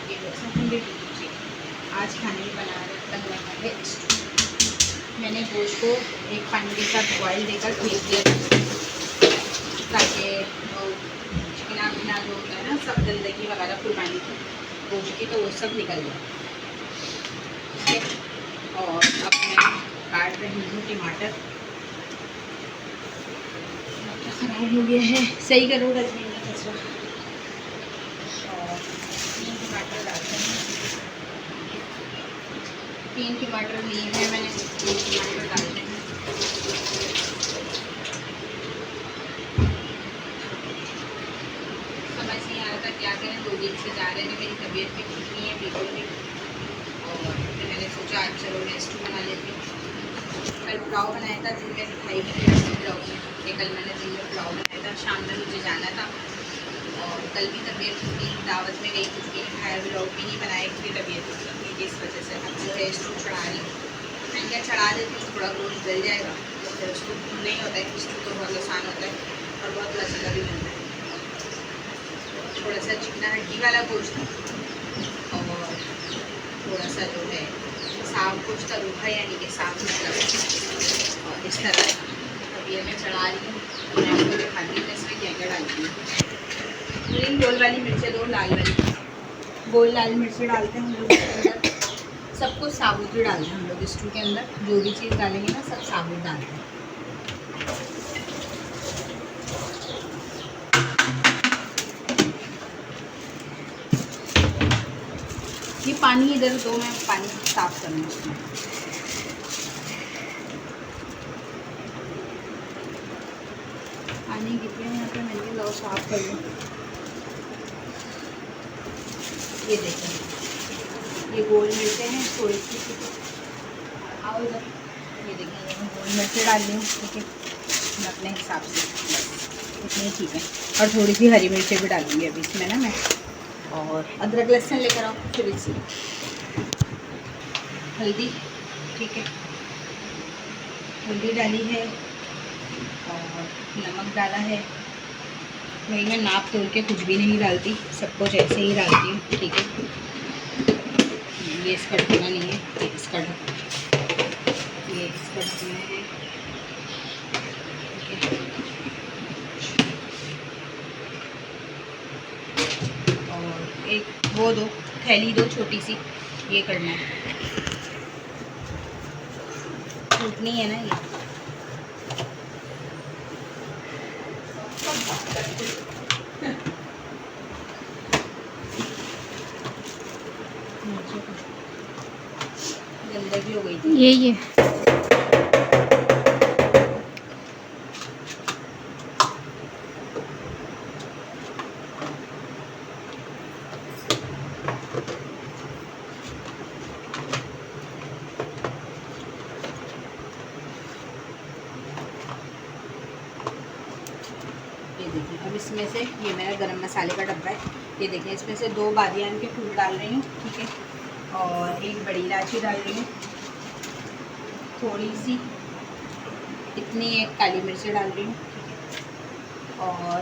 ये जैसा ठंडे आज खाने में बना है स्टू। मैंने गोश्त को एक पानी के साथ बॉयल देकर फेंक दिया ताकि चिकना विकना जो होता है ना, सब गंदगी वगैरह कुर्बानी की गोश्त की, तो वो सब निकल जाए। ठीक है, और अब मैं काट रही हूँ टमाटर। ख़राब हो गया है, सही करो डस्टबिन का कचरा। और 3 टमाटर डालते हैं। 3 टमाटर लिए हैं मैंने, 3 टमाटर डालते हैं। समझ नहीं आ रहा था क्या करें, 2 दिन से जा रहे थे, मेरी तबीयत भी ठीक नहीं है बिल्कुल भी। और फिर मैंने सोचा आज चलो मैं स्टू बना लेती हूँ। कल पुलाव बनाया था, दिन में मिठाई भी पुलाव में। कल मैंने दिन में पुलाव बनाया था, शाम में मुझे जाना था। और कल भी तबीयत की दावत में गई, कुछ भी नहीं खाया, व्लॉग भी नहीं बनाया क्योंकि तबीयत ठीक नहीं थी, इस वजह से। अब जो है स्टू चढ़ा रही हूँ। मैंने क्या चढ़ा देती हूँ, थोड़ा गोश्त जल जाएगा तो फिर उसको नहीं होता है। स्टू तो बहुत आसान होता है और बहुत लचीला भी बनता है। थोड़ा सा चिकना हड्डी वाला गोश्त और थोड़ा सा जो है साफ गोश्त रूखा, यानी कि साफ मतलब। और इस तरह अब ये मैं चढ़ा रही हूँ। मैं आपको दिखाती हूँ इसमें क्या क्या डालती हूँ। ग्रीन गोल वाली मिर्चें, 2 लाल वाली गोल लाल मिर्चें डालते हैं हम लोग इसके अंदर। सब कुछ साबुत ही डालते हैं हम लोग स्टू के अंदर। जो भी चीज़ डालेंगे ना, सब साबुत डालते हैं। ये पानी इधर दो, मैं पानी साफ करूँगी उसमें। पानी कितने यहाँ पे मैंने लो साफ कर लूँ। ये देखें, ये गोल मिर्चें हैं थोड़ी सी। आओ इधर, ये देखें, ये मैं गोल मिर्चें डाल रही हूँ। ठीक है, मैं अपने हिसाब से बस इतनी ठीक है। और थोड़ी सी हरी मिर्चें भी डालूँगी अभी इसमें ना मैं। और अदरक लहसुन लेकर आओ फिर इसमें। हल्दी, ठीक है, हल्दी डाली है और नमक डाला है। भाई मैं नाप तोल के कुछ भी नहीं डालती, सब कुछ ऐसे ही डालती हूँ। ठीक है, ये इसका ढकना नहीं है, ये इसका ढकना है। ठीक है, और एक वो दो थैली दो छोटी सी, ये करना है। टूटनी है ना ये। गंदगी हो गई थी ये ये देखिए। अब इसमें से ये मेरा गरम मसाले का डब्बा है। ये देखिए, इसमें से 2 बादियान के फूल डाल रही हूँ। ठीक है, और एक बड़ी इलायची डाल रही हूँ, थोड़ी सी इतनी एक काली मिर्ची डाल रही हूँ। और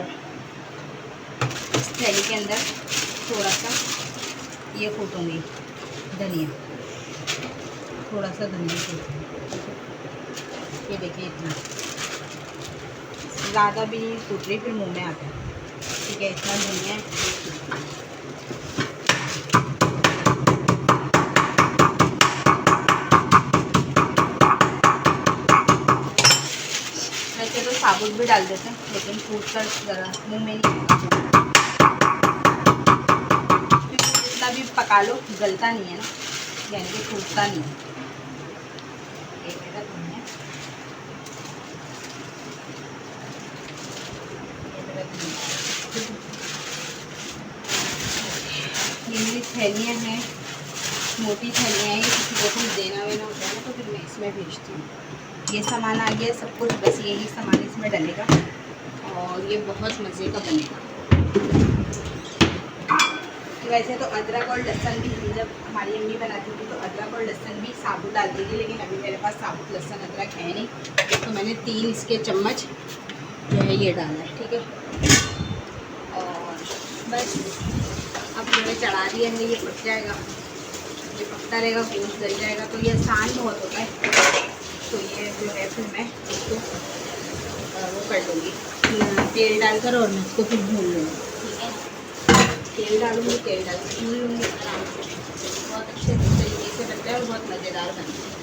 इस थैली के अंदर थोड़ा सा ये कूटूँगी धनिया, थोड़ा सा धनिया कूटूँगी। ये देखिए, इतना ज़्यादा भी नहीं कूट रही, फिर मुँह में आता है। ठीक है, इतना धनिया है। वैसे तो साबुत भी डाल देते हैं, लेकिन कूट कर ज़रा मुँह में नहीं आता, क्योंकि जितना भी पका लो गलता नहीं है ना, यानी कि टूटता नहीं है। एक मेरा धनिया, ये मेरी थैलियाँ हैं, मोटी थैलियाँ हैं। किसी को कुछ देना वेना होता है ना, तो फिर मैं इसमें भेजती हूँ। ये सामान आ गया सब कुछ, बस यही सामान इसमें डलेगा और ये बहुत मज़े का बनेगा। वैसे तो अदरक और लहसुन भी जब हमारी अम्मी बनाती थी तो अदरक और लहसुन भी साबुत डालती थी, लेकिन अभी मेरे पास साबुत लहसुन अदरक है नहीं, तो मैंने 3 इसके चम्मच जो है ये डाला है। ठीक है, और बस अब मैंने चढ़ा दिया है, ये पक जाएगा, ये पकता रहेगा, गोश्त गल जाएगा, तो ये आसान बहुत होता है। तो ये जो है फिर मैं इसको वो कर लूँगी, तेल डालकर, और मैं इसको फिर भून लूँगी। ठीक है, तेल डालूँगी, तेल डालकर भून लूँगी आराम से। बहुत अच्छे तरीके से बनता है और बहुत मज़ेदार बनता है।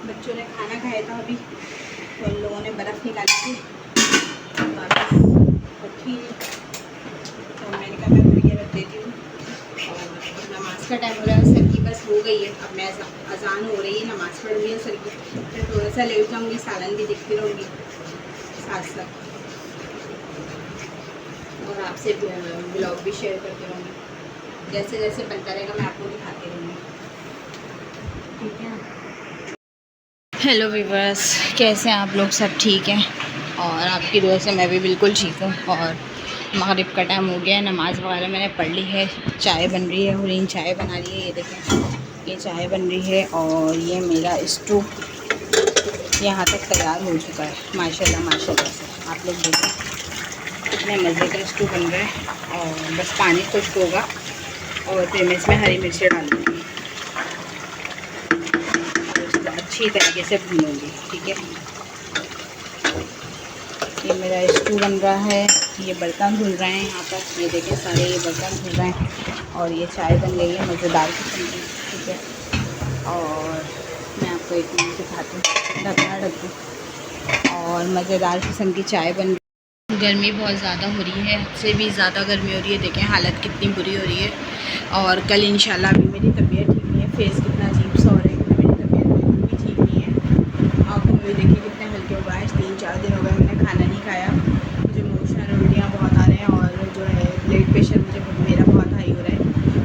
बच्चों ने खाना खाया था अभी, तो इन लोगों ने बर्फ़ निकाली थी रखी, तो मैंने कहा मैं फिर ये रख देती हूँ। और नमाज का टाइम हो रहा है, सर की बस हो गई है, अब मैं अजान हो रही है, नमाज़ पढ़ रही है सर की, फिर थोड़ा सा लेट जाऊँगी, सालन भी देखती रहूँगी साथ साथ, और आपसे ब्लॉग भी शेयर करती रहूँगी। जैसे जैसे बनता रहेगा मैं आपको दिखाती रहूँगी। ठीक है। हेलो व्यूअर्स, कैसे हैं आप लोग? सब ठीक हैं, और आपकी दुआ से मैं भी बिल्कुल ठीक हूँ। और मगरिब का टाइम हो गया है, नमाज़ वगैरह मैंने पढ़ ली है, चाय बन रही है, हुरीन चाय बना रही है। ये देखें, ये चाय बन रही है, और ये मेरा स्टू यहाँ तक तैयार हो चुका है माशाल्लाह माशाल्लाह से। आप लोग देखें कितने मज़े का स्टू बन रहा है। और बस पानी खुश्क होगा, और फिर मैं इसमें हरी मिर्ची डाल दूँगी, अच्छी तरीके से भूनूंगी। ठीक है, ये मेरा स्टू बन रहा है, ये बर्तन धुल रहे हैं यहाँ पर, ये देखें सारे ये बर्तन धुल रहे हैं, और ये चाय बन गई है मज़ेदार किस्म की। ठीक है, और मैं आपको एक मिनट दिखाती हूँ, ढकना ढक दूँ, और मज़ेदार किस्म की चाय बन रही। गर्मी बहुत ज़्यादा हो रही है, से भी ज़्यादा गर्मी हो रही है, देखें हालत कितनी बुरी हो रही है। और कल इंशाल्लाह भी मेरी तबीयत ठीक नहीं है, फेस कितना अजीब सा हो रहा है, देखिए कितने हल्के हो गए। 3-4 दिन हो गए मैंने खाना नहीं खाया, मुझे मोशन उल्टियाँ बहुत आ रहे हैं, और जो है ब्लड प्रेशर मेरा बहुत हाई हो रहा है।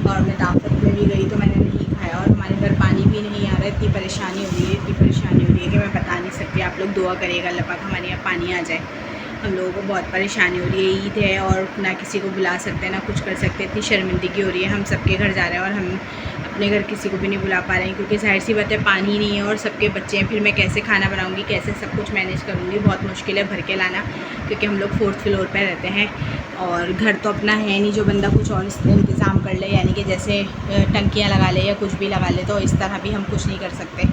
और मैं दावत में भी गई तो मैंने नहीं खाया, और हमारे घर पानी भी नहीं आ रहा है। इतनी परेशानी हो रही है, इतनी परेशानी हो रही है कि मैं बता नहीं सकती। आप लोग दुआ करिएगा अल्लाह पाक हमारे यहाँ पानी आ जाए। हम लोगों को बहुत परेशानी हो रही है, ईद है, और ना किसी को बुला सकते हैं ना कुछ कर सकते हैं। इतनी शर्मिंदगी हो रही है, हम सबके घर जा रहे हैं और हम अपने घर किसी को भी नहीं बुला पा रहे हैं, क्योंकि जाहिर सी बात है पानी नहीं है और सबके बच्चे हैं। फिर मैं कैसे खाना बनाऊंगी, कैसे सब कुछ मैनेज करूंगी, बहुत मुश्किल है भर के लाना, क्योंकि हम लोग 4th फ्लोर पर रहते हैं, और घर तो अपना है नहीं जो बंदा कुछ और इंतज़ाम कर ले, यानी कि जैसे टंकियाँ लगा ले या कुछ भी लगा ले, तो इस तरह भी हम कुछ नहीं कर सकते।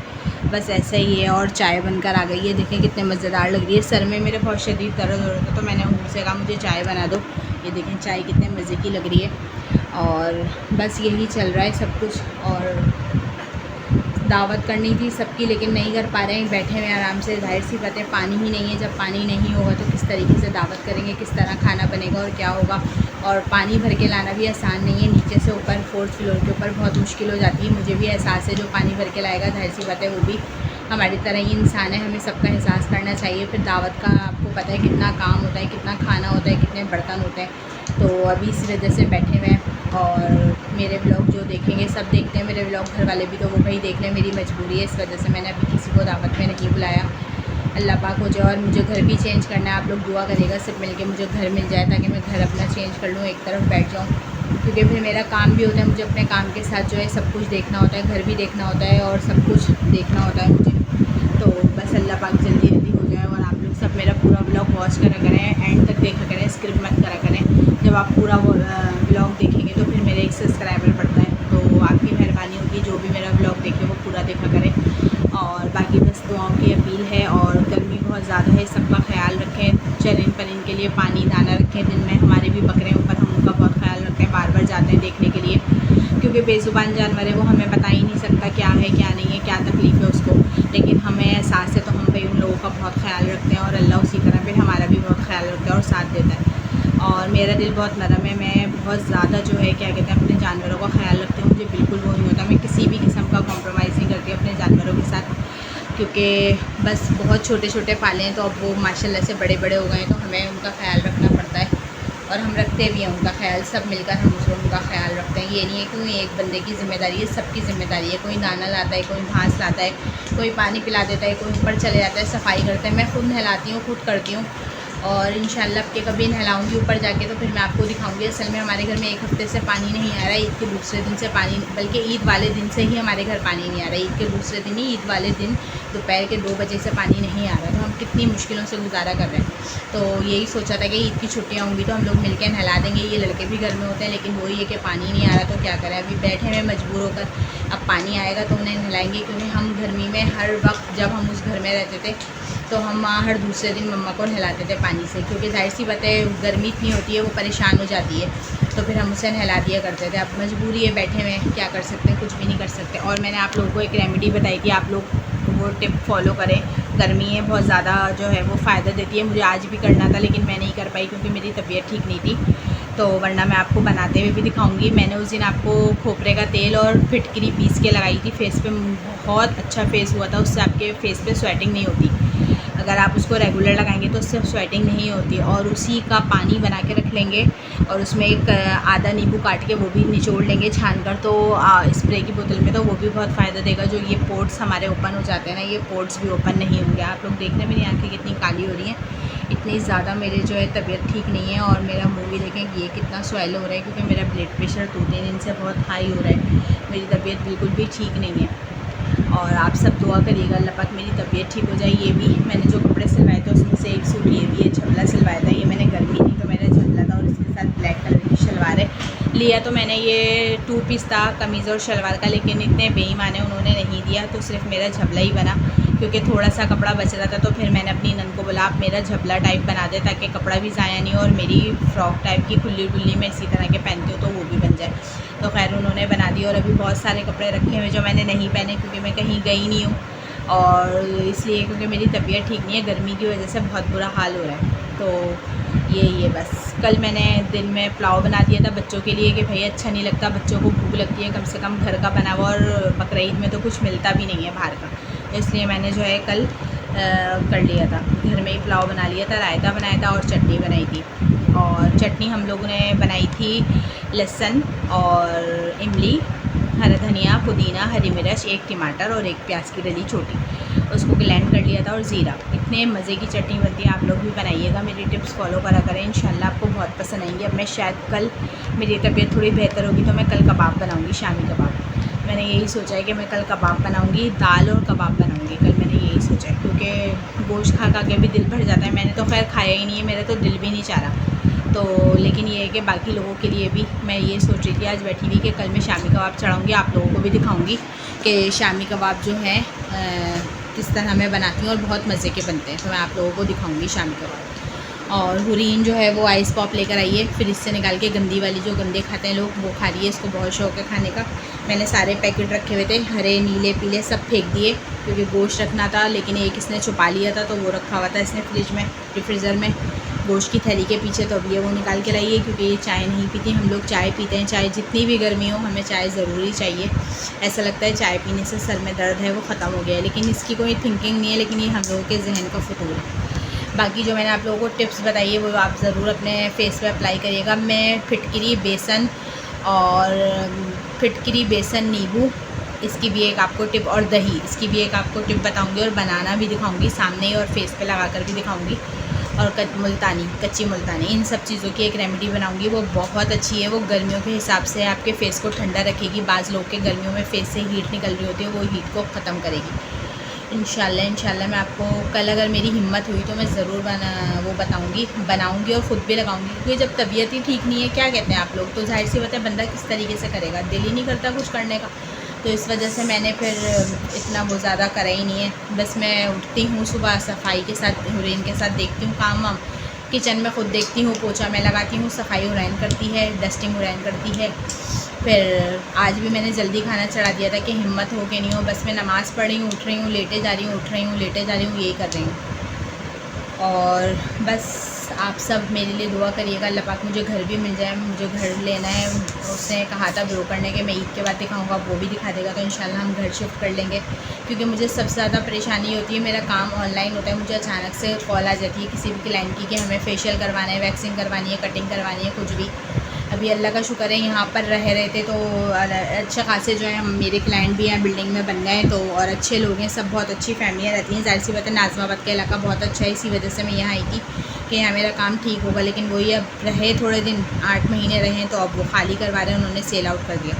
बस ऐसा ही है। और चाय बनकर आ गई है, देखें कितने मज़ेदार लग रही है। सर में मेरे बहुत शदीद दर्द हो रहा था, तो मैंने उनसे कहा मुझे चाय बना दो। ये देखें चाय कितने मज़े की लग रही है, और बस यही चल रहा है सब कुछ। और दावत करनी थी सबकी, लेकिन नहीं कर पा रहे हैं, बैठे हुए आराम से। जाहिर सी बात है पानी ही नहीं है, जब पानी नहीं होगा तो किस तरीके से दावत करेंगे, किस तरह खाना बनेगा और क्या होगा। और पानी भर के लाना भी आसान नहीं है, नीचे से ऊपर 4th फ्लोर के ऊपर बहुत मुश्किल हो जाती है। मुझे भी एहसास है, जो पानी भर के लाएगा जाहिर सी बात है वो भी हमारी तरह ही इंसान है, हमें सबका एहसास करना चाहिए। फिर दावत का आपको पता है कितना काम होता है, कितना खाना होता है, कितने बर्तन होते हैं। तो अभी इस वजह से बैठे हुए हैं, और मेरे ब्लॉग जो देखेंगे सब देखते हैं मेरे ब्लॉग, घर वाले भी, तो वो भाई देख लें, मेरी मजबूरी है, इस वजह से मैंने अभी किसी को दावत में नहीं बुलाया। अल्लाह पाक हो जाए। और मुझे घर भी चेंज करना है, आप लोग दुआ करिएगा सब मिलके मुझे घर मिल जाए, ताकि मैं घर अपना चेंज कर लूँ, एक तरफ बैठ जाऊँ, क्योंकि फिर मेरा काम भी होता है, मुझे अपने काम के साथ जो है सब कुछ देखना होता है, घर भी देखना होता है और सब कुछ देखना होता है मुझे। तो बस अल्लाह पाक जल्दी जल्दी हो जाए। और आप लोग सब मेरा पूरा ब्लॉग वॉच करा करें, एंड तक देखा करें, स्किप मत करा करें। जब आप पूरा ब्लॉग देखेंगे तो फिर मेरे एक सब्सक्राइबर बढ़ता है, तो आपकी मेहरबानी होगी जो भी मेरा ब्लॉग देखे वो पूरा देखा करें। और बाकी बस दुआओं की अपील है। और गर्मी बहुत ज़्यादा है, सबका ख्याल रखें, चरिन परिन के लिए पानी दाना रखें। दिन में हमारे भी बकरे ऊपर, हम उनका बहुत ख्याल रखते हैं, बार बार जाते हैं देखने के लिए, क्योंकि बेज़ुबान जानवर है, वो हमें बता ही नहीं सकता क्या है क्या नहीं है, क्या तकलीफ़ है उसको, लेकिन हमें एहसास है, तो हम भाई उन लोगों का बहुत ख्याल रखते हैं। और अल्लाह उसी तरह फिर हमारा भी बहुत ख्याल रखता है और साथ देता है। और मेरा दिल बहुत नरम है, मैं बहुत ज़्यादा जो है क्या कहते हैं अपने जानवरों का ख्याल रखती हूँ। मुझे बिल्कुल वो नहीं होता, मैं किसी भी किस्म का कॉम्प्रोमाइज़ नहीं करती अपने जानवरों के साथ, क्योंकि बस बहुत छोटे छोटे पाले हैं, तो अब वो माशाल्लाह से बड़े बड़े हो गए हैं, तो हमें उनका ख्याल रखना पड़ता है, और हम रखते भी हैं उनका ख्याल, सब मिलकर हम उनका ख्याल रखते हैं। ये नहीं है कि कोई एक बंदे की ज़िम्मेदारी है, सबकी ज़िम्मेदारी है। कोई दाना लाता है, कोई घास लाता है, कोई पानी पिला देता है, कोई ऊपर चले जाता है, सफाई करता है। मैं खुद नहलाती हूँ, खुद करती हूँ, और इंशाल्लाह अब के कभी नहलाऊँगी ऊपर जाके तो फिर मैं आपको दिखाऊंगी। असल में हमारे घर में एक हफ़्ते से पानी नहीं आ रहा है, ईद के दूसरे दिन से पानी, बल्कि ईद वाले दिन से ही हमारे घर पानी नहीं आ रहा है। ईद के दूसरे दिन ही, ईद वाले दिन दोपहर के 2 बजे से पानी नहीं आ रहा है। तो हम कितनी मुश्किलों से गुजारा कर रहे हैं। तो यही सोचा था कि ईद की छुट्टियाँ होंगी तो हम लोग मिल के नहला देंगे। ये लड़के भी घर में होते हैं, लेकिन वही है कि पानी नहीं आ रहा तो क्या करें। अभी बैठे हुए मजबूर होकर, अब पानी आएगा तो उन्हें नहलाएंगे, क्योंकि हम गर्मी में हर वक्त जब हम उस घर में रहते थे तो हम हर दूसरे दिन मम्मा को नहलाते थे पानी से, क्योंकि जाहिर सी बात है गर्मी इतनी होती है, वो परेशान हो जाती है, तो फिर हम उसे नहला दिया करते थे। अब मजबूरी है, बैठे हुए क्या कर सकते हैं, कुछ भी नहीं कर सकते। और मैंने आप लोगों को एक रेमेडी बताई थी, आप लोग वो टिप फॉलो करें। गर्मी है बहुत ज़्यादा, जो है वो फ़ायदा देती है। मुझे आज भी करना था लेकिन मैं नहीं कर पाई क्योंकि मेरी तबीयत ठीक नहीं थी, तो वरना मैं आपको बनाते हुए भी दिखाऊंगी। मैंने उस दिन आपको खोपरे का तेल और फिटकरी पीस के लगाई थी फेस पे, बहुत अच्छा फेस हुआ था। उससे आपके फेस पे स्वेटिंग नहीं होती। अगर आप उसको रेगुलर लगाएंगे तो उससे स्वेटिंग नहीं होती। और उसी का पानी बना के रख लेंगे और उसमें एक आधा नींबू काट के वो भी निचोड़ लेंगे छान कर, तो स्प्रे की बोतल में, तो वो भी बहुत फ़ायदा देगा। जो ये पोर्ट्स हमारे ओपन हो जाते हैं ना, ये पोर्ट्स भी ओपन नहीं होंगे। आप लोग देख रहे हैं मेरी आँखें कितनी काली हो रही हैं, इतनी ज़्यादा मेरे जो है तबीयत ठीक नहीं है। और मेरा मुँह भी देखें ये कितना स्वेल हो रहा है, क्योंकि मेरा ब्लड प्रेशर 2-3 दिन से बहुत हाई हो रहा है। मेरी तबीयत बिल्कुल भी ठीक नहीं है और आप सब दुआ करिएगा अल्लाह पाक मेरी तबीयत ठीक हो जाए। ये भी मैंने जो कपड़े सिलवाए थे उसमें से एक सूट ये भी है, झबला सिलवाया था। ये मैंने गर्मी थी तो मेरा झबला था और इसके साथ ब्लैक कलर की शलवार है। लिया तो मैंने ये 2 पीस था कमीज़ और शलवार का, लेकिन इतने बेईमान है, उन्होंने नहीं दिया, तो सिर्फ मेरा झबला ही बना, क्योंकि थोड़ा सा कपड़ा बच रहा था। तो फिर मैंने अपनी नन को बोला आप मेरा झबला टाइप बना दे, ताकि कपड़ा भी ज़ाया नहीं हो और मेरी फ़्रॉक टाइप की खुली डुल्ली में इसी तरह के पहनती हूँ तो वो भी बन जाए। तो खैर उन्होंने बना दी। और अभी बहुत सारे कपड़े रखे हुए जो मैंने नहीं पहने, क्योंकि मैं कहीं गई नहीं हूँ, और इसलिए क्योंकि मेरी तबीयत ठीक नहीं है, गर्मी की वजह से बहुत बुरा हाल हो रहा है। तो ये बस कल मैंने दिन में पुलाव बना दिया था बच्चों के लिए, कि भाई अच्छा नहीं लगता, बच्चों को भूख लगती है कम से कम घर का बना हुआ, और बकरीद में तो कुछ मिलता भी नहीं है बाहर का, इसलिए मैंने जो है कल कर लिया था, घर में ही पुलाव बना लिया था, रायता बनाया था और चटनी बनाई थी। और चटनी हम लोगों ने बनाई थी लहसुन और इमली, हरा धनिया, पुदीना, हरी मिर्च, 1 टमाटर और 1 प्याज की डली छोटी, उसको ग्लैंड कर लिया था, और ज़ीरा। इतने मज़े की चटनी बनती है, आप लोग भी बनाइएगा, मेरी टिप्स फॉलो करा करें, इंशाल्लाह आपको बहुत पसंद आएंगी। अब मैं शायद कल मेरी तबीयत थोड़ी बेहतर होगी तो मैं कल कबाब बनाऊँगी, शामी कबाब। मैंने यही सोचा है कि मैं कल कबाब बनाऊँगी, दाल और कबाब बनाऊँगी कल, मैंने यही सोचा है, क्योंकि गोश्त खा के भी दिल भर जाता है। मैंने तो खैर खाया ही नहीं है, मेरा तो दिल भी नहीं चाह रहा, तो लेकिन ये है कि बाकी लोगों के लिए भी मैं ये सोच रही थी आज बैठी हुई कि कल मैं शामी कबाब चढ़ाऊँगी, आप लोगों को भी दिखाऊँगी कि शामी कबाब जो है किस तरह मैं बनाती हूँ, और बहुत मज़े के बनते हैं, तो मैं आप लोगों को दिखाऊँगी शामी कबाब। और हुरीन जो है वो आइस पॉप लेकर आई है, फिर इससे निकाल के गंदी वाली, जो गंदे खाते हैं लोग, वो खा रही है, इसको बहुत शौक है खाने का। मैंने सारे पैकेट रखे हुए थे, हरे नीले पीले सब फेंक दिए, क्योंकि गोश्त रखना था, लेकिन एक इसने छुपा लिया था तो वो रखा हुआ था इसने फ्रिज में, रेफ्रिजर में, गोश्त की थैली के पीछे, तो अभी ये वो निकाल के लाई है, क्योंकि ये चाय नहीं पीती। हम लोग चाय पीते हैं, चाय जितनी भी गर्मी हो हमें चाय ज़रूरी चाहिए। ऐसा लगता है चाय पीने से सर में दर्द है वो ख़त्म हो गया है, लेकिन इसकी कोई थिंकिंग नहीं है, लेकिन ये हम लोगों के जहन का फतूर है। बाकी जो मैंने आप लोगों को टिप्स बताई है वो आप ज़रूर अपने फेस पे अप्लाई करिएगा। मैं फिटकरी बेसन नींबू, इसकी भी एक आपको टिप, और दही, इसकी भी एक आपको टिप बताऊंगी, और बनाना भी दिखाऊंगी सामने ही, और फेस पे लगा कर भी दिखाऊंगी। और कच्ची मुल्तानी, इन सब चीज़ों की एक रेमेडी बनाऊंगी, वो बहुत अच्छी है। वो गर्मियों के हिसाब से आपके फेस को ठंडा रखेगी। बाज़ लोग के गर्मियों में फेस से हीट निकल रही होती है, वो हीट को ख़त्म करेगी। इंशाल्लाह मैं आपको कल अगर मेरी हिम्मत हुई तो मैं ज़रूर बनाऊंगी और ख़ुद भी लगाऊंगी, क्योंकि जब तबीयत ही ठीक नहीं है, क्या कहते हैं आप लोग, तो जाहिर सी बात है बंदा किस तरीके से करेगा, दिल ही नहीं करता कुछ करने का। तो इस वजह से मैंने फिर इतना वो ज़्यादा करा ही नहीं है। बस मैं उठती हूँ सुबह, सफाई के साथ हुरैन के साथ देखती हूँ काम वाम, किचन में ख़ुद देखती हूँ, पोछा मैं लगाती हूँ, सफाई हुरैन करती है, डस्टिंग हुरैन करती है। फिर आज भी मैंने जल्दी खाना चढ़ा दिया था कि हिम्मत हो के नहीं हो, बस मैं नमाज़ पढ़ रही हूँ, उठ रही हूँ, लेटे जा रही हूँ, उठ रही हूँ, लेटे जा रही हूँ, यही कर रही हूँ। और बस आप सब मेरे लिए दुआ करिएगा, अल्लाह पाक मुझे घर भी मिल जाए, मुझे घर लेना है। उसने कहा था ग्रो करने के, मैं ईद के बाद दिखाऊंगा, वो भी दिखा देगा, तो इंशाल्लाह हम घर शिफ्ट कर लेंगे। क्योंकि मुझे सबसे ज़्यादा परेशानी होती है, मेरा काम ऑनलाइन होता है, मुझे अचानक से कॉल आ जाती है किसी भी क्लाइंट की कि हमें फेशियल करवाना है, वैक्सिंग करवानी है, कटिंग करवानी है, कुछ भी। अभी अल्लाह का शुक्र है यहाँ पर रह रहे थे तो अच्छे खासे जो है मेरे क्लाइंट भी हैं, बिल्डिंग में बन गए, तो और अच्छे लोग हैं, सब बहुत अच्छी फैमिलियाँ रहती हैं। ज़ाहिर सी बात है नाज़माबाद का इलाका बहुत अच्छा है, इसी वजह से मैं यहाँ आई थी कि यहाँ मेरा काम ठीक होगा, लेकिन वही अब रहे थोड़े दिन, 8 महीने रहे, तो अब वो खाली करवा रहे हैं, उन्होंने सेल आउट कर दिया।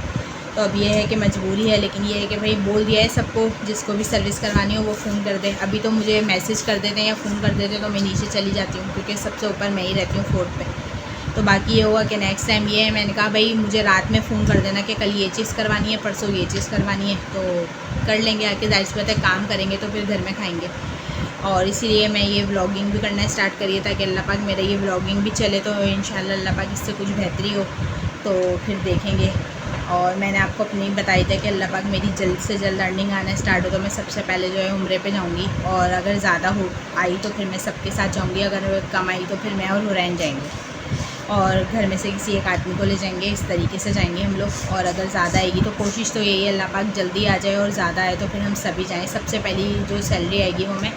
तो अब ये है कि मजबूरी है, लेकिन ये है कि भाई बोल दिया है सबको, जिसको भी सर्विस करवानी हो वो फ़ोन कर दे। अभी तो मुझे मैसेज कर देते हैं या फ़ोन कर देते तो मैं नीचे चली जाती हूँ, क्योंकि सबसे ऊपर मैं ही रहती हूँ फ्लोर पे। तो बाकी ये हुआ कि नेक्स्ट टाइम ये है, मैंने कहा भाई मुझे रात में फ़ोन कर देना कि कल ये चीज़ करवानी है, परसों ये चीज़ करवानी है, तो कर लेंगे आके। जाहिर सी बात है, काम करेंगे तो फिर घर में खाएँगे। और इसीलिए मैं ये व्लॉगिंग भी करना स्टार्ट करी है, ताकि अल्लाह पाक मेरा ये व्लॉगिंग भी चले, तो इंशाल्लाह अल्लाह पाक इससे कुछ बेहतरी हो तो फिर देखेंगे। और मैंने आपको अपनी बताई था कि अल्लाह पाक मेरी जल्द से जल्द अर्निंग आना स्टार्ट हो तो मैं सबसे पहले जो है उम्रे पे जाऊंगी, और अगर ज़्यादा हो आई तो फिर मैं सबके साथ जाऊंगी, अगर कम आई तो फिर मैं और हुरैन जाएंगे, और घर में से किसी एक आदमी को ले जाएंगे। इस तरीके से जाएंगे हम लोग। और अगर ज़्यादा आएगी तो कोशिश तो यही है अल्लाह पाक जल्दी आ जाए, और ज़्यादा आए तो फिर हम सभी जाएँ। सबसे पहली जो सैलरी आएगी वो मैं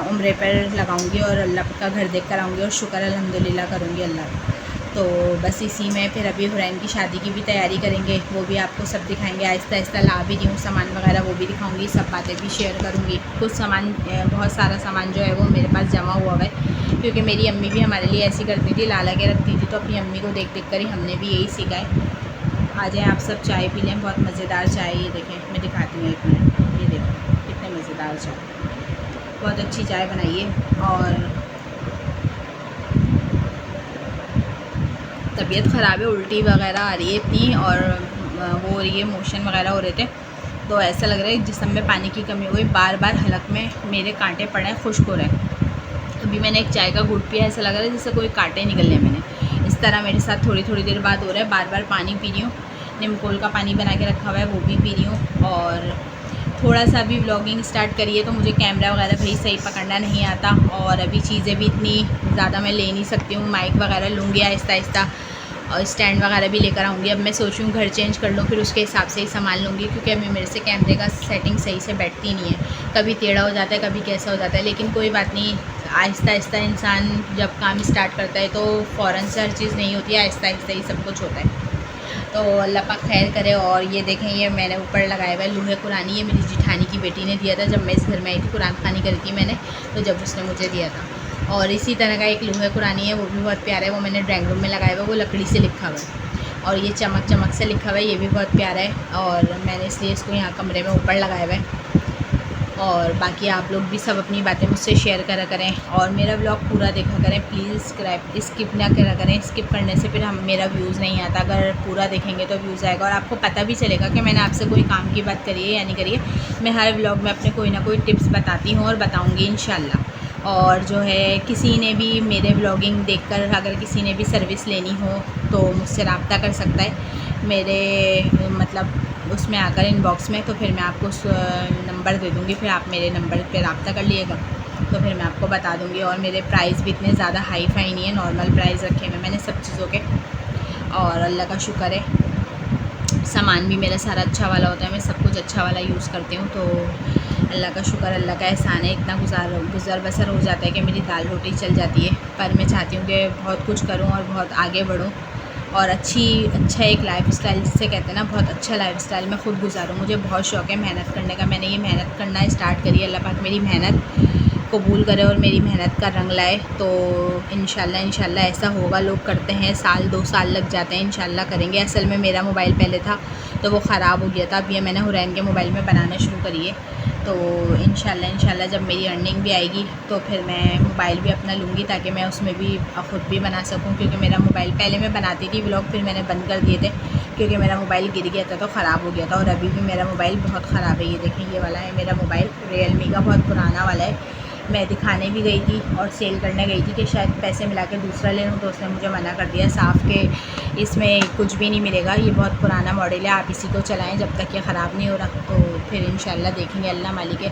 उम्रे पर लगाऊंगी और अल्लाह का घर देख कर आऊँगी, और शुक्र अल्हम्दुलिल्लाह करूँगी अल्लाह। तो बस इसी में फिर अभी हुरैन की शादी की भी तैयारी करेंगे, वो भी आपको सब दिखाएंगे। आहिस्ता आहिस्ता ला भी रही हूँ सामान वगैरह, वो भी दिखाऊंगी, सब बातें भी शेयर करूँगी। कुछ सामान, बहुत सारा सामान जो है वो मेरे पास जमा हुआ है, क्योंकि मेरी अम्मी भी हमारे लिए ऐसी करती थी, ला के रखती थी, तो अपनी अम्मी को देख देख कर ही हमने भी यही सीखा है। आ जाएँ आप सब, चाय पी लें, बहुत मज़ेदार चाय। ये देखें, मैं दिखाती हूँ 1 मिनट, ये देखें कितने मज़ेदार चाय, बहुत अच्छी चाय बनाई है। और तबीयत ख़राब है, उल्टी वगैरह आ रही है इतनी, और वो हो रही है, मोशन वगैरह हो रहे थे, तो ऐसा लग रहा है जिस्म में पानी की कमी हो गई। बार बार हलक में मेरे कांटे पड़े हैं, खुश्क हो रहे हैं। अभी मैंने एक चाय का घूंट पिया, ऐसा लग रहा है जैसे कोई कांटे निकले मैंने। इस तरह मेरे साथ थोड़ी थोड़ी देर बाद हो रहा है। बार बार पानी पी रही हूँ, नीमकोल का पानी बना के रखा हुआ है, वो भी पी रही हूँ। और थोड़ा सा अभी व्लॉगिंग स्टार्ट करी है, तो मुझे कैमरा वगैरह भाई सही पकड़ना नहीं आता, और अभी चीज़ें भी इतनी ज़्यादा मैं ले नहीं सकती हूँ। माइक वगैरह लूँगी आहिस्ता आहिस्ता, और स्टैंड वगैरह भी लेकर आऊँगी। अब मैं सोच रही हूँ घर चेंज कर लूँ, फिर उसके हिसाब से ही सामान लूँगी, क्योंकि अभी मेरे से कैमरे का सेटिंग सही से बैठती नहीं है, कभी टेढ़ा हो जाता है, कभी कैसा हो जाता है। लेकिन कोई बात नहीं, आहिस्ता आहिस्ता इंसान जब काम स्टार्ट करता है तो फ़ौरन से हर चीज़ नहीं होती है, आहिस्ता आहिस्ता ही सब कुछ होता है। तो अल्लाह पाक खैर करे। और ये देखें, ये मैंने ऊपर लगाया हुआ है लूहे कुरानी, ये मेरी जिठानी की बेटी ने दिया था जब मैं इस घर में आई थी। कुरान खानी करी थी मैंने, तो जब उसने मुझे दिया था। और इसी तरह का एक लूहे कुरानी है, वो भी बहुत प्यारा है, वो मैंने ड्राइंग रूम में लगाया हुआ है, वो लकड़ी से लिखा हुआ है, और ये चमक चमक से लिखा हुआ है, ये भी बहुत प्यारा है, और मैंने इसलिए इसको यहाँ कमरे में ऊपर लगाया हुआ है। और बाकी आप लोग भी सब अपनी बातें मुझसे शेयर करा करें, और मेरा व्लॉग पूरा देखा करें प्लीज़। स्किप ना करा करें, स्किप करने से फिर मेरा व्यूज़ नहीं आता। अगर पूरा देखेंगे तो व्यूज़ आएगा, और आपको पता भी चलेगा कि मैंने आपसे कोई काम की बात करी है या नहीं करी है। मैं हर व्लॉग में अपने कोई ना कोई टिप्स बताती हूँ और बताऊँगी इंशाल्लाह। और जो है, किसी ने भी मेरे व्लॉगिंग देखकर अगर किसी ने भी सर्विस लेनी हो तो मुझसे रब्ता कर सकता है, मेरे मतलब उसमें आकर इनबॉक्स में, तो फिर मैं आपको नंबर दे दूँगी, फिर आप मेरे नंबर पे रब्ता कर लिएगा, तो फिर मैं आपको बता दूँगी। और मेरे प्राइस भी इतने ज़्यादा हाई फाई नहीं है, नॉर्मल प्राइस रखे हुए मैंने सब चीज़ों के, और अल्लाह का शुक्र है सामान भी मेरा सारा अच्छा वाला होता है, मैं सब कुछ अच्छा वाला यूज़ करती हूँ। तो अल्लाह का शुक्र, अल्लाह का एहसान है, इतना गुज़र बसर हो जाता है कि मेरी दाल रोटी चल जाती है। पर मैं चाहती हूँ कि बहुत कुछ करूँ और बहुत आगे बढ़ूँ, और अच्छा एक लाइफ़स्टाइल जिसे कहते हैं ना, बहुत अच्छा लाइफ़स्टाइल मैं ख़ुद गुजारूँ। मुझे बहुत शौक़ है मेहनत करने का, मैंने ये मेहनत करना स्टार्ट करी है। अल्लाह पाक मेरी मेहनत कबूल करे और मेरी मेहनत का रंग लाए, तो इंशाल्लाह ऐसा होगा। लोग करते हैं, 1-2 साल लग जाते हैं, इंशाल्लाह करेंगे। असल में मेरा मोबाइल पहले था तो वो ख़राब हो गया था, अब ये मैंने हुरैन के मोबाइल में बनाना शुरू करी है। तो इंशाल्लाह जब मेरी अर्निंग भी आएगी तो फिर मैं मोबाइल भी अपना लूँगी, ताकि मैं उसमें भी ख़ुद भी बना सकूँ। क्योंकि मेरा मोबाइल पहले मैं बनाती थी व्लॉग, फिर मैंने बंद कर दिए थे क्योंकि मेरा मोबाइल गिर गया था तो ख़राब हो गया था। और अभी भी मेरा मोबाइल बहुत ख़राब है। ये देखें, ये वाला है मेरा मोबाइल, रियलमी का, बहुत पुराना वाला है। मैं दिखाने भी गई थी और सेल करने गई थी कि शायद पैसे मिला के दूसरा ले लूँ, तो उसने मुझे मना कर दिया साफ़ के इसमें कुछ भी नहीं मिलेगा, ये बहुत पुराना मॉडल है, आप इसी को चलाएं जब तक ये ख़राब नहीं हो रहा। तो फिर इंशाल्लाह देखेंगे, अल्लाह मालिक है,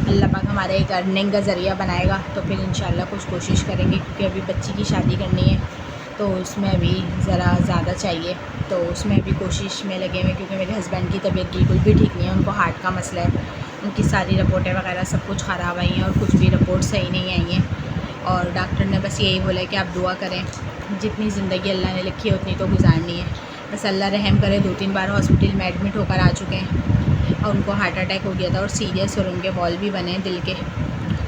अल्लाह पाक हमारे एक अर्निंग का ज़रिया बनाएगा, तो फिर इंशाल्लाह कुछ कोशिश करेंगे। क्योंकि अभी बच्ची की शादी करनी है तो उसमें अभी ज़रा ज़्यादा चाहिए, तो उसमें अभी कोशिश में लगे हुए। क्योंकि मेरे हस्बैंड की तबीयत बिल्कुल भी ठीक नहीं है, उनको हार्ट का मसला है, उनकी सारी रिपोर्टें वगैरह सब कुछ ख़राब आई हैं और कुछ भी रिपोर्ट सही नहीं आई हैं। और डॉक्टर ने बस यही बोला है कि आप दुआ करें, जितनी ज़िंदगी अल्लाह ने लिखी है उतनी तो गुजारनी है, बस अल्लाह रहम करे। 2-3 बार हॉस्पिटल में एडमिट होकर आ चुके हैं और उनको हार्ट अटैक हो गया था और सीरियस, और उनके वॉल भी बने हैं दिल के,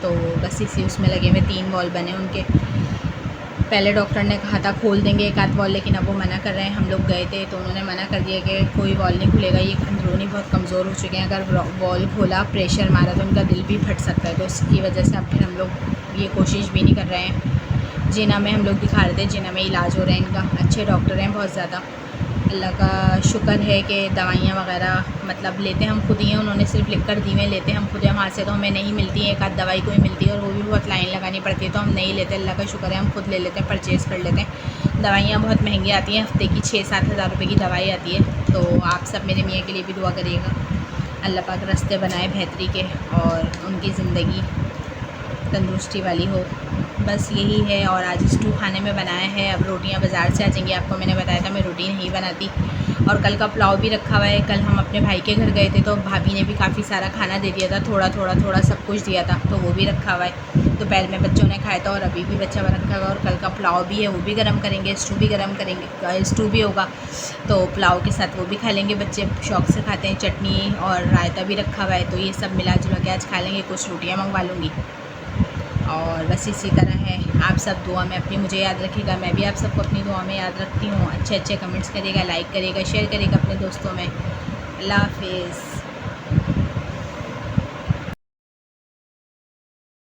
तो बस इसी उसमें लगे हुए 3 वॉल बने उनके। पहले डॉक्टर ने कहा था खोल देंगे एक आध वॉल, लेकिन अब वो मना कर रहे हैं। हम लोग गए थे तो उन्होंने मना कर दिया कि कोई वॉल नहीं खुलेगा, ये अंदरूनी बहुत कमज़ोर हो चुके हैं, अगर वॉल खोला प्रेशर मारा तो उनका दिल भी फट सकता है। तो इसकी वजह से अब फिर हम लोग ये कोशिश भी नहीं कर रहे हैं। जिना में हम लोग दिखा रहे थे, जिना में इलाज हो रहा है इनका, अच्छे डॉक्टर हैं बहुत ज़्यादा। अल्लाह का शुक्र है कि दवाइयाँ वगैरह मतलब लेते हम खुद ही हैं, उन्होंने सिर्फ लिख कर दी हुए, लेते हम खुद हैं। वहाँ से तो हमें नहीं मिलती है, एक आध दवाई कोई मिलती है और वो भी बहुत लाइन लगानी पड़ती है, तो हम नहीं लेते। अल्लाह का शुक्र है हम खुद ले लेते हैं, परचेज़ कर लेते हैं। दवाइयाँ बहुत महंगी आती हैं, हफ्ते की 6-7 हज़ार रुपये की दवाई आती है। तो आप सब मेरे मियाँ के लिए भी दुआ करिएगा, अल्लाह पाक रास्ते बनाए बेहतरी के और उनकी ज़िंदगी तंदुरुस्ती वाली हो, बस यही है। और आज स्टू खाने में बनाया है, अब रोटियां बाज़ार से आ जाएंगी। आपको मैंने बताया था मैं रोटी नहीं बनाती। और कल का पुलाव भी रखा हुआ है, कल हम अपने भाई के घर गए थे तो भाभी ने भी काफ़ी सारा खाना दे दिया था, थोड़ा थोड़ा थोड़ा सब कुछ दिया था, तो वो भी रखा हुआ है। दोपहर में बच्चों ने खाया था और अभी भी बच्चा रखा हुआ है। और कल का पुलाव भी है, वो भी गर्म करेंगे, स्टू भी गर्म करेंगे, स्टू भी होगा तो पुलाव के साथ वो भी खा लेंगे, बच्चे शौक़ से खाते हैं। चटनी और रायता भी रखा हुआ है, तो ये सब मिला जुला के आज खा लेंगे। कुछ रोटियाँ मंगवा लूँगी और बस इसी तरह है। आप सब दुआ में अपनी मुझे याद रखिएगा, मैं भी आप सबको अपनी दुआ में याद रखती हूँ। अच्छे अच्छे कमेंट्स करिएगा, लाइक करिएगा, शेयर करिएगा अपने दोस्तों में। अल्लाह हाफिज़।